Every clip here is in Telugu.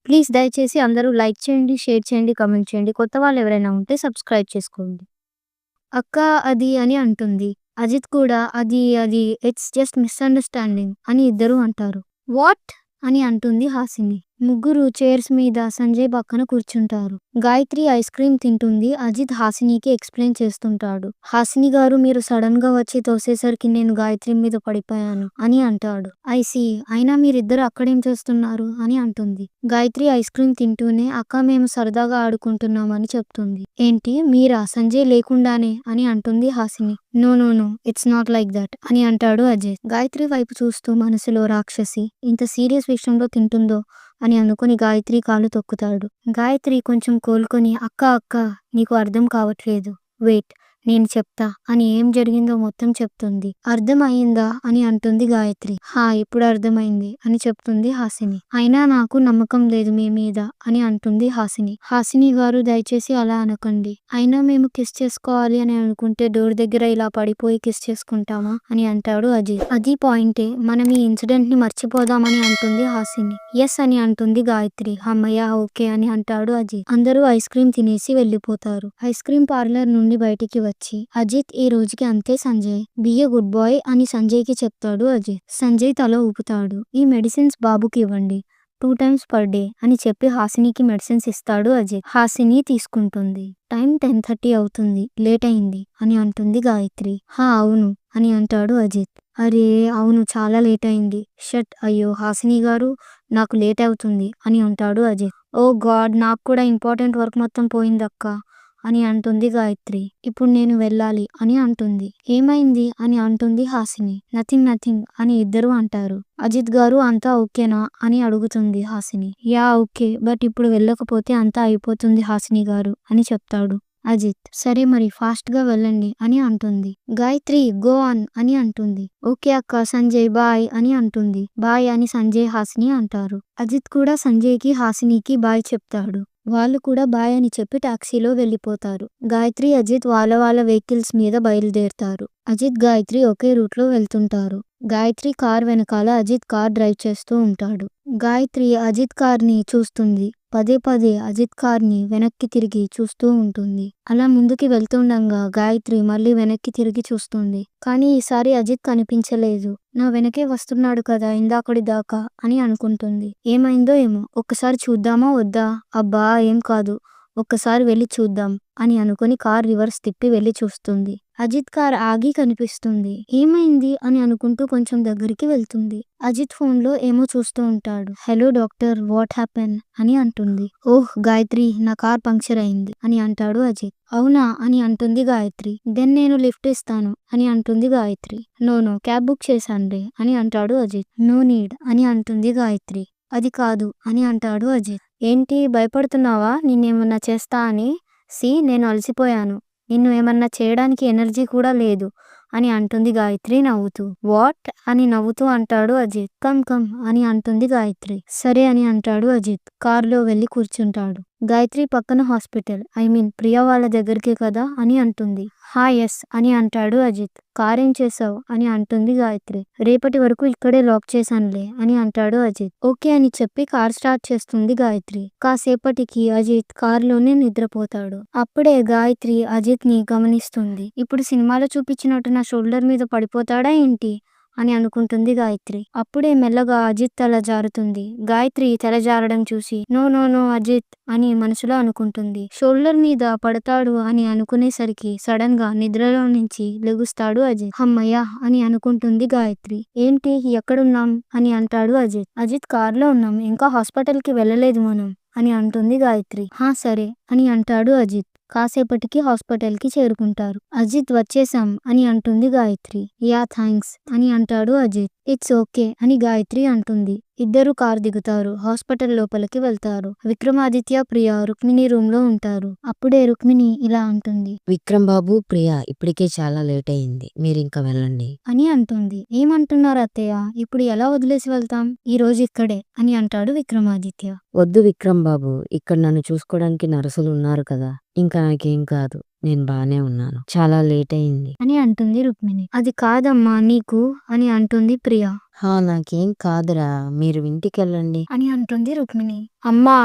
ప్లీజ్ దయచేసి అందరూ లైక్ చేయండి, షేర్ చేయండి, కామెంట్ చేయండి. కొత్త వాళ్ళు ఎవరైనా ఉంటే సబ్స్క్రైబ్ చేసుకోండి. అక్క అది అని అంటుంది. అజిత్ కూడా అది ఇట్స్ జస్ట్ మిస్‌అండర్‌స్టాండింగ్ అని ఇద్దరూ అంటారు. వాట్? అని అంటుంది హాసిని. ముగ్గురు చైర్స్ మీద సంజయ్ పక్కన కూర్చుంటారు. గాయత్రి ఐస్ క్రీమ్ తింటుంది. అజిత్ హాసినికి ఎక్స్‌ప్లెయిన్ చేస్తుంటాడు. హాసిని గారు మీరు సడన్ గా వచ్చి తోసేసరికి నేను గాయత్రి మీద పడిపోయాను అని అంటాడు. ఐ సీ అయినా మీరిద్దరు అక్కడేం చేస్తున్నారు అని అంటుంది. గాయత్రి ఐస్ క్రీమ్ తింటూనే అక్క మేము సరదాగా ఆడుకుంటున్నామని చెప్తుంది. ఏంటి మీరా సంజయ్ లేకుండానే అని అంటుంది Hasini. No no no it's not like that అని అంటాడు అజయ్. గాయత్రి వైపు చూస్తూ మనసులో రాక్షసి ఇంత సీరియస్ విషయంలో తింటుందో అని అనుకుని గాయత్రి కాలు తొక్కుతాడు. గాయత్రి కొంచెం కోలుకొని అక్క నీకు అర్థం కావట్లేదు. వెయిట్ నేను చెప్తా అని ఏం జరిగిందో మొత్తం చెప్తుంది. అర్థం అయిందా అని అంటుంది గాయత్రి. హా ఇప్పుడు అర్థమైంది అని చెప్తుంది హాసిని. అయినా నాకు నమ్మకం లేదు మీ మీద అని అంటుంది హాసిని. హాసిని గారు దయచేసి అలా అనకండి. అయినా మేము కిస్ చేసుకోవాలి అని అనుకుంటే డోర్ దగ్గర ఇలా పడిపోయి కిస్ చేసుకుంటామా అని అంటాడు అజిత్. అది పాయింటే మనం ఈ ఇన్సిడెంట్ ని మర్చిపోదామని అంటుంది హాసిని. ఎస్ అని అంటుంది గాయత్రి. అమ్మయ్య ఓకే అని అంటాడు అజిత్. అందరూ ఐస్ క్రీమ్ తినేసి వెళ్ళిపోతారు. ఐస్ క్రీమ్ పార్లర్ నుండి బయటికి వచ్చి అజిత్ ఈ రోజుకి అంతే Sanjay be a good boy అని సంజయ్ కి చెప్తాడు అజిత్. సంజయ్ తల ఊపుతాడు. ఈ మెడిసిన్స్ బాబుకి ఇవ్వండి 2 times per day అని చెప్పి హాసినికి మెడిసిన్స్ ఇస్తాడు అజిత్. హాసిని తీసుకుంటుంది. టైం 10:30 అవుతుంది. లేట్ అయింది అని అంటుంది గాయత్రి. హా అవును అని అంటాడు అజిత్. అరే అవును చాలా లేట్ అయింది. షట్ అయ్యో హాసిని గారు నాకు లేట్ అవుతుంది అని అంటాడు అజిత్. ఓ గాడ్ నాకు కూడా ఇంపార్టెంట్ వర్క్ మొత్తం పోయిందక్క అని అంటుంది గాయత్రి. ఇప్పుడు నేను వెళ్ళాలి అని అంటుంది. ఏమైంది అని అంటుంది హాసిని. నథింగ్ అని ఇద్దరు అంటారు. అజిత్ గారు అంతా ఓకేనా అని అడుగుతుంది హాసిని. యా ఓకే బట్ ఇప్పుడు వెళ్ళకపోతే అంతా అయిపోతుంది హాసిని గారు అని చెప్తాడు అజిత్. సరే మరి ఫాస్ట్ గా వెళ్ళండి అని అంటుంది. గాయత్రి గో ఆన్ అని అంటుంది. ఓకే అక్క సంజయ్ బాయ్ అని అంటుంది. బాయ్ అని సంజయ్ హాసిని అంటారు. అజిత్ కూడా సంజయ్ కి హాసినికి బాయ్ చెప్తాడు. వాళ్ళు కూడా బాయ్ అని చెప్పి టాక్సీలో వెళ్ళిపోతారు. గాయత్రి అజిత్ వాళ్ళ వెహికల్స్ మీద బయలుదేరుతారు. అజిత్ గాయత్రి ఒకే రూట్ లో వెళ్తుంటారు. గాయత్రి కార్ వెనకాల అజిత్ కార్ డ్రైవ్ చేస్తూ ఉంటాడు. గాయత్రి అజిత్ కార్ ని చూస్తుంది. పదే అజిత్ కార్ ని వెనక్కి తిరిగి చూస్తూ ఉంటుంది. అలా ముందుకి వెళ్తుండగా గాయత్రి మళ్ళీ వెనక్కి తిరిగి చూస్తుంది. కానీ ఈసారి అజిత్ కనిపించలేదు. నా వెనకే వస్తున్నాడు కదా ఇందాకడి దాకా అని అనుకుంటుంది. ఏమైందో ఏమో ఒక్కసారి చూద్దామా వద్దా? అబ్బా ఏం కాదు ఒక్కసారి వెళ్ళి చూద్దాం అని అనుకుని కార్ రివర్స్ తిప్పి వెళ్ళి చూస్తుంది. అజిత్ కార్ ఆగి కనిపిస్తుంది. ఏమైంది అని అనుకుంటూ కొంచెం దగ్గరికి వెళ్తుంది. అజిత్ ఫోన్ లో ఏమో చూస్తూ ఉంటాడు. హలో డాక్టర్ వాట్ హ్యాపెన్ అని అంటుంది. ఓహ్ గాయత్రి నా కార్ పంక్చర్ అయింది అని అంటాడు అజిత్. అవునా అని అంటుంది గాయత్రి. దెన్ నేను లిఫ్ట్ ఇస్తాను అని అంటుంది గాయత్రి. నో క్యాబ్ బుక్ చేశానులే అని అంటాడు అజిత్. నో నీడ్ అని అంటుంది గాయత్రి. అది కాదు అని అంటాడు అజిత్. ఏంటి భయపడుతున్నావా నిన్నేమన్నా చేస్తా అని? నేను అలసిపోయాను. నిన్ను ఏమన్నా చేయడానికి ఎనర్జీ కూడా లేదు అని అంటుంది గాయత్రి నవ్వుతూ. వాట్ అని నవ్వుతూ అంటాడు అజిత్. కమ్ అని అంటుంది గాయత్రి. సరే అని అంటాడు అజిత్. కారులో వెళ్ళి కూర్చుంటాడు. గాయత్రి పక్కన హాస్పిటల్ ప్రియా వాళ్ళ దగ్గరికే కదా అని అంటుంది. హా ఎస్ అని అంటాడు అజిత్. కారేం చేసావు అని అంటుంది గాయత్రి. రేపటి వరకు ఇక్కడే లాక్ చేశానులే అని అంటాడు అజిత్. ఓకే అని చెప్పి కార్ స్టార్ట్ చేస్తుంది గాయత్రి. కాసేపటికి అజిత్ కారులోనే నిద్రపోతాడు. అప్పుడే గాయత్రి అజిత్ ని గమనిస్తుంది. ఇప్పుడు సినిమాలో చూపించినట్టు నా షోల్డర్ మీద పడిపోతాడా ఏంటి అని అనుకుంటుంది గాయత్రి. అప్పుడే మెల్లగా అజిత్ తల జారుతుంది. గాయత్రి తల జారడం చూసి నో అజిత్ అని మనసులో అనుకుంటుంది. షోల్డర్ మీద పడతాడు అని అనుకునేసరికి సడన్ గా నిద్రలో నుంచి లెగుస్తాడు అజిత్. అమ్మయ్య అని అనుకుంటుంది గాయత్రి. ఏంటి ఎక్కడున్నాం అని అంటాడు అజిత్. అజిత్ కారులో ఉన్నాం ఇంకా హాస్పిటల్ కి వెళ్ళలేదు మనం అని అంటుంది గాయత్రి. హా సరే అని అంటాడు అజిత్. కాసేపటికి హాస్పిటల్ కి చేరుకుంటారు. అజిత్ వచ్చేసాం అని అంటుంది గాయత్రి. యా థ్యాంక్స్ అని అంటాడు అజిత్. ఇట్స్ ఓకే అని గాయత్రి అంటుంది. ఇద్దరు కార్ దిగుతారు. హాస్పిటల్ లోపలికి వెళ్తారు. విక్రమాదిత్య ప్రియా రుక్మిణి రూమ్ లో ఉంటారు. అప్పుడే రుక్మిణి ఇలా అంటుంది. విక్రమ్ బాబు ప్రియా ఇప్పటికే చాలా లేట్ అయింది మీరు ఇంకా వెళ్ళండి అని అంటుంది. ఏమంటున్నారు అత్తయ్య ఇప్పుడు ఎలా వదిలేసి వెళ్తాం ఈ రోజు ఇక్కడే అని అంటాడు విక్రమాదిత్య. వద్దు విక్రమ్ బాబు ఇక్కడ నన్ను చూసుకోవడానికి నర్సులు ఉన్నారు కదా ఇంకా నాకేం కాదు నేను బానే ఉన్నాను చాలా లేట్ అయింది అని అంటుంది రుక్మిణి. అది కాదమ్మా నీకు అని అంటుంది ప్రియా. నాకేం కాదురా. మీరు ఇంటికెళ్ళండి. అని అంటుంది రుక్మిణి. అమ్మా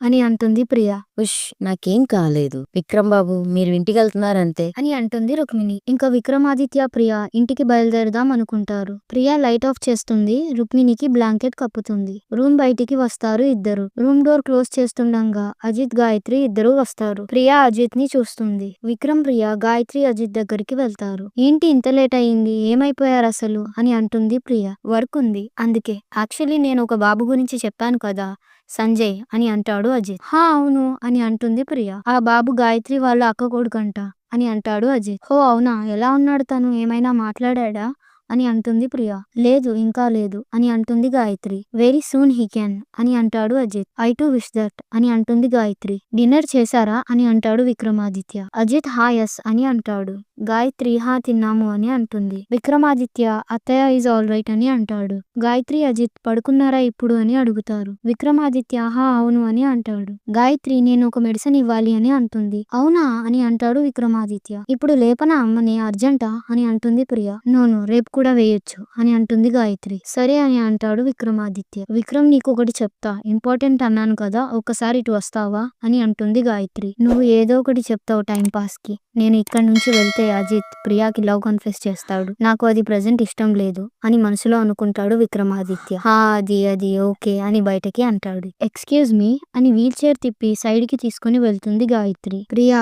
అని అంటుంది ప్రియ. ఉష్! నాకేం కాలేదు. విక్రమ్ బాబు మీరు ఇంటికెళ్తున్నారంతే. అని అంటుంది రుక్మిణి. ఇంకా విక్రమాదిత్య, ప్రియ ఇంటికి బయలుదేరదాం అనుకుంటారు. ప్రియ లైట్ ఆఫ్ చేస్తుంది. రుక్మిణికి బ్లాంకెట్ కప్పుతుంది. రూమ్ బయటికి వస్తారు ఇద్దరు. రూమ్ డోర్ క్లోజ్ చేస్తుండగా అజిత్, గాయత్రి ఇద్దరు వస్తారు. ప్రియ అజిత్ ని చూస్తుంది. విక్రమ్, ప్రియ, గాయత్రి అజిత్ దగ్గరికి వెళ్తారు. ఏంటి ఇంత లేట్ అయింది, ఏమైపోయారు అసలు అని అంటుంది ప్రియ. వర్క్ ఉంది అందుకే. యాక్చువల్లీ నేను ఒక బాబు గురించి చెప్పాను కదా, సంజయ్ అని అంటాడు అజిత్. అవును అని అంటుంది ప్రియ. ఆ బాబు గాయత్రి వాళ్ళ అక్క కొడుకంట అని అంటాడు అజిత్. హో అవునా, ఎలా ఉన్నాడు తను, ఏమైనా మాట్లాడా అని అంటుంది ప్రియ. లేదు ఇంకా లేదు అని అంటుంది Gayatri. Very soon he can అని అంటాడు Ajith. I too wish that అని అంటుంది గాయత్రి. డిన్నర్ చేశారా అని అంటాడు విక్రమాదిత్య. అజిత్ యస్ అని అంటాడు. గాయత్రి తిన్నాము అని అంటుంది. విక్రమాదిత్య అత్తయ్య ఈజ్ ఆల్ రైట్ అని అంటాడు. గాయత్రి అజిత్ పడుకున్నారా ఇప్పుడు అని అడుగుతారు. విక్రమాదిత్య అవును అని అంటాడు. గాయత్రి నేను ఒక మెడిసిన్ ఇవ్వాలి అని అంటుంది. అవునా అని అంటాడు విక్రమాదిత్య. ఇప్పుడు లేపనా అమ్మని అర్జెంటా అని అంటుంది ప్రియ. నోను రేపు కూడా వేయొచ్చు అని అంటుంది గాయత్రి. సరే అని అంటాడు విక్రమాదిత్య. విక్రమ్ నీకు ఒకటి చెప్తా, ఇంపార్టెంట్ అన్నాను కదా, ఒక్కసారి ఇటు వస్తావా అని అంటుంది గాయత్రి. నువ్వు ఏదో ఒకటి చెప్తావు టైం పాస్ కి. నేను ఇక్కడి నుంచి వెళ్తే అజిత్ ప్రియాకి లవ్ కన్ఫెస్ చేస్తాడు. నాకు అది ప్రెజెంట్ ఇష్టం లేదు అని మనసులో అనుకుంటాడు విక్రమాదిత్య. అది ఓకే అని బయటకి అంటాడు. ఎక్స్క్యూజ్ మీ అని వీల్ చైర్ తిప్పి సైడ్ కి తీసుకుని వెళ్తుంది గాయత్రి. ప్రియా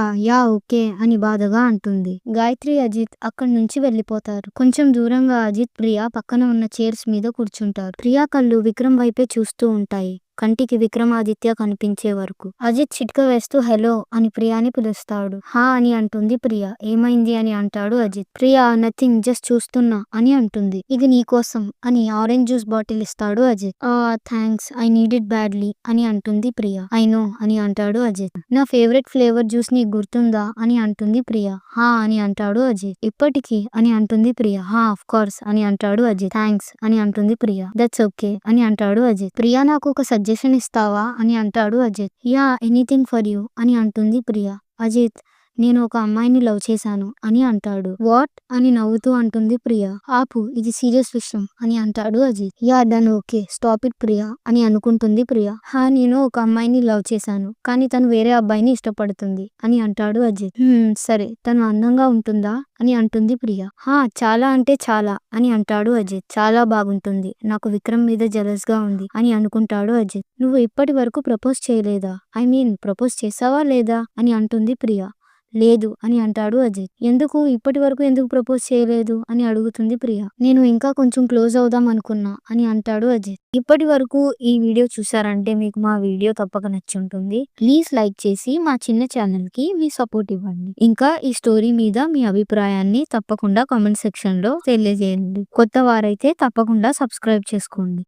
ఓకే అని బాధగా అంటుంది. గాయత్రి అజిత్ అక్కడి నుంచి వెళ్లిపోతారు. కొంచెం దూరంగా అజిత్, ప్రియా పక్కన ఉన్న చైర్స్ మీద కూర్చుంటారు. ప్రియా కళ్ళు విక్రమ్ వైపే చూస్తూ ఉంటాయి. కంటికి విక్రమాదిత్య కనిపించే వరకు. అజిత్ చిట్క వేస్తూ హలో అని ప్రియాని పిలుస్తాడు. అని అంటుంది ప్రియ. ఏమైంది అని అంటాడు అజిత్. ప్రియా నథింగ్ జస్ట్ చూస్తున్నా అని అంటుంది. ఇది నీకోసం అని ఆరెంజ్ జ్యూస్ బాటిల్ ఇస్తాడు Ajith. Thanks, I need it badly అని అంటుంది ప్రియ. ఐ నో అని అంటాడు అజిత్. నా ఫేవరెట్ ఫ్లేవర్ జ్యూస్ నీకు గుర్తుందా అని అంటుంది ప్రియ. అని అంటాడు అజిత్. ఇప్పటికీ అని అంటుంది ప్రియ. ఆఫ్ కోర్స్ అని అంటాడు అజిత్. థ్యాంక్స్ అని అంటుంది ప్రియ. దట్స్ ఓకే అని అంటాడు అజిత్. ప్రియా నాకు ఒక సజెషన్ ఇస్తావా అని అంటాడు అజిత్. ఎనీథింగ్ ఫర్ యూ అని అంటుంది ప్రియ. అజిత్ నేను ఒక అమ్మాయిని లవ్ చేశాను అని అంటాడు. వాట్ అని నవ్వుతూ అంటుంది ప్రియ. ఆపు, ఇది సీరియస్ విషయం అని అంటాడు Ajith. Done okay stop it Priya అని అనుకుంటుంది ప్రియ. నేను ఒక అమ్మాయిని లవ్ చేశాను కానీ తను వేరే అబ్బాయిని ఇష్టపడుతుంది అని అంటాడు అజిత్. సరే, తను అందంగా ఉంటుందా అని అంటుంది ప్రియ. చాలా అంటే చాలా అని అంటాడు అజిత్. చాలా బాగుంటుంది, నాకు విక్రమ్ మీద జెలస్ గా ఉంది అని అనుకుంటాడు అజిత్. నువ్వు ఇప్పటి వరకు ప్రపోజ్ చేయలేదా, ఐ మీన్ ప్రపోజ్ చేసావా లేదా అని అంటుంది ప్రియ. లేదు అని అంటాడు అజిత్. ఎందుకు ఇప్పటి వరకు ఎందుకు ప్రపోజ్ చేయలేదు అని అడుగుతుంది ప్రియ. నేను ఇంకా కొంచెం క్లోజ్ అవుదాం అనుకున్నా అని అంటాడు అజిత్. ఇప్పటి వరకు ఈ వీడియో చూసారంటే మీకు మా వీడియో తప్పక నచ్చుంటుంది. ప్లీజ్ లైక్ చేసి మా చిన్న ఛానల్ కి మీ సపోర్ట్ ఇవ్వండి. ఇంకా ఈ స్టోరీ మీద మీ అభిప్రాయాన్ని తప్పకుండా కామెంట్ సెక్షన్ లో తెలియజేయండి. కొత్త వారైతే తప్పకుండా సబ్స్క్రైబ్ చేసుకోండి.